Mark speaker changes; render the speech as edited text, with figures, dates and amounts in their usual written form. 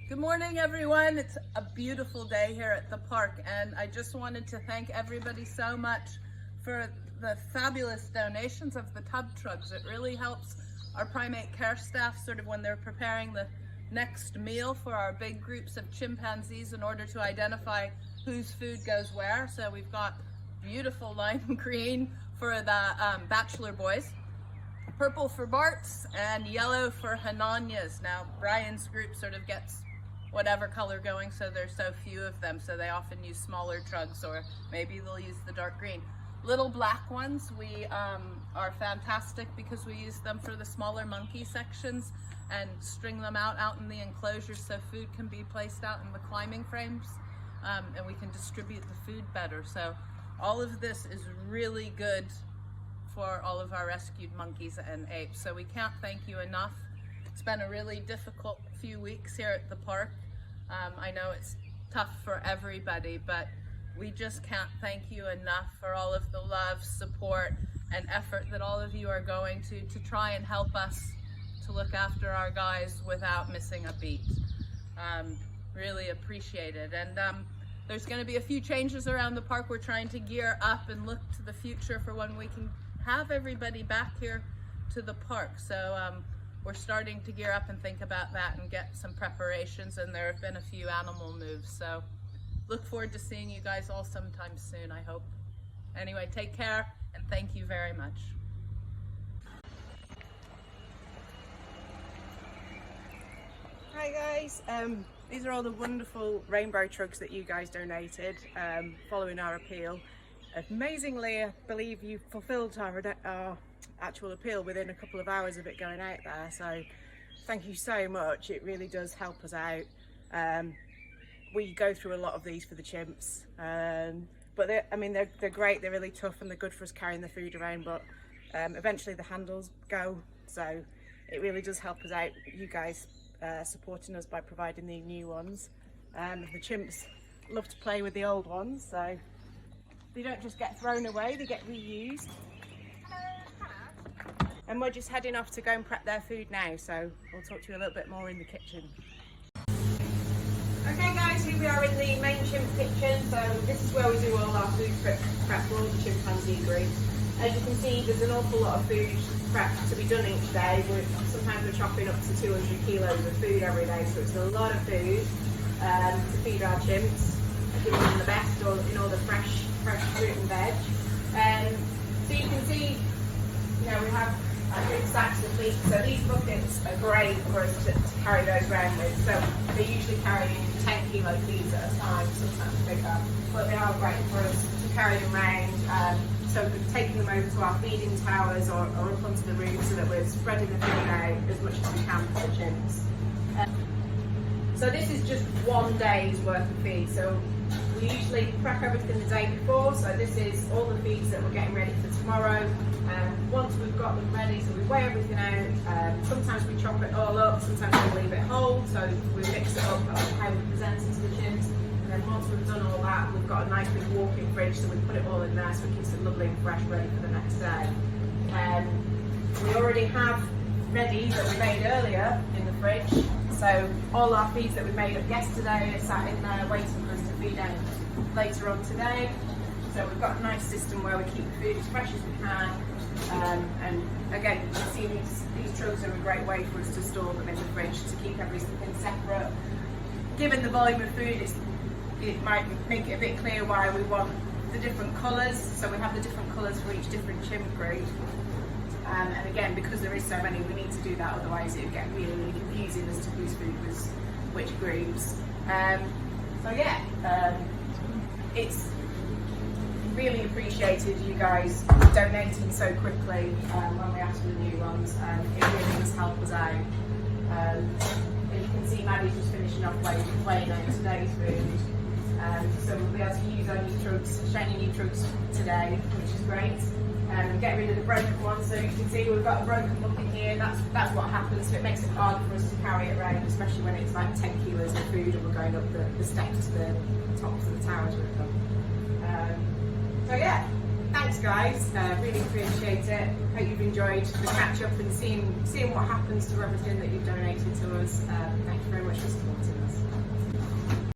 Speaker 1: Good morning, everyone. It's a beautiful day here at the park, and I just wanted to thank everybody so much for the fabulous donations of the tub trugs. It really helps our primate care staff sort of when they're preparing the next meal for our big groups of chimpanzees in order to identify whose food goes where. So we've got beautiful lime green for the bachelor boys, purple for Bart's, and yellow for Hananya's. Now Brian's group sort of gets whatever color going, so there's so few of them, so they often use smaller trugs, or maybe they'll use the dark green. Little black ones we are fantastic because we use them for the smaller monkey sections and string them out in the enclosures so food can be placed out in the climbing frames, and we can distribute the food better. So all of this is really good for all of our rescued monkeys and apes, so we can't thank you enough. It's been a really difficult few weeks here at the park. I know it's tough for everybody, but we just can't thank you enough for all of the love, support, and effort that all of you are going to try and help us to look after our guys without missing a beat. Really appreciate it. And there's going to be a few changes around the park. We're trying to gear up and look to the future for when we can have everybody back here to the park. So we're starting to gear up and think about that and get some preparations, and there have been a few animal moves. So look forward to seeing you guys all sometime soon, I hope. Anyway, take care and thank you very much.
Speaker 2: Hi guys, these are all the wonderful rainbow trugs that you guys donated following our appeal. Amazingly, I believe you fulfilled our actual appeal within a couple of hours of it going out there, so thank you so much. It really does help us out. We go through a lot of these for the chimps, but they're great, they're really tough, and they're good for us carrying the food around, but eventually the handles go, so it really does help us out, you guys supporting us by providing the new ones. The chimps love to play with the old ones, so they don't just get thrown away, they get reused. And we're just heading off to go and prep their food now, so we'll talk to you a little bit more in the kitchen. Okay guys, here we are in the main chimp kitchen. So this is where we do all our food prep for all the chimpanzee group. As you can see, there's an awful lot of food prep to be done each day. Sometimes we're chopping up to 200 kilos of food every day, so it's a lot of food to feed our chimps, giving them the best in all the fresh fruit and veg. So you can see, we have big sacks of meat, so these buckets are great for us to carry those around with. So they're usually carrying 10 kilo feeds at a time, sometimes bigger, but they are great for us to carry them around. So taking them over to our feeding towers or up onto the roof so that we're spreading the food out as much as we can for the chimps. So this is just one day's worth of feed. So we usually prep everything the day before, so this is all the feeds that we're getting ready for tomorrow. Once we've got them ready, so we weigh everything out. Sometimes we chop it all up, sometimes we leave it whole, so we mix it up on how we present it to the chimps. And then once we've done all that, we've got a nice big walk-in fridge, so we put it all in there so it keeps it lovely and fresh, ready for the next day. We already have ready that we made earlier in the fridge, so all our feeds that we made up yesterday are sat in there waiting for us to feed out later on today. So we've got a nice system where we keep the food as fresh as we can, and again, you can see these trugs are a great way for us to store them in the fridge, to keep everything separate. Given the volume of food, it might make it a bit clear why we want the different colours, so we have the different colours for each different chimp group. And again, because there is so many, we need to do that, otherwise it would get really, really confusing as to whose food was which groups. So yeah, it's really appreciated you guys donating so quickly when we asked for the new ones. It really does help us out. As you can see, Maddie's just finishing off weighing out today's food. So we'll be able to use our new trugs, shiny new trugs today, which is great. And get rid of the broken ones. So you can see we've got a broken bucket here. That's what happens. So it makes it hard for us to carry it around, especially when it's like 10 kilos of food and we're going up the steps to the tops of the towers with them. So yeah, thanks guys. Really appreciate it. Hope you've enjoyed the catch up and seeing what happens to everything that you've donated to us. Thank you very much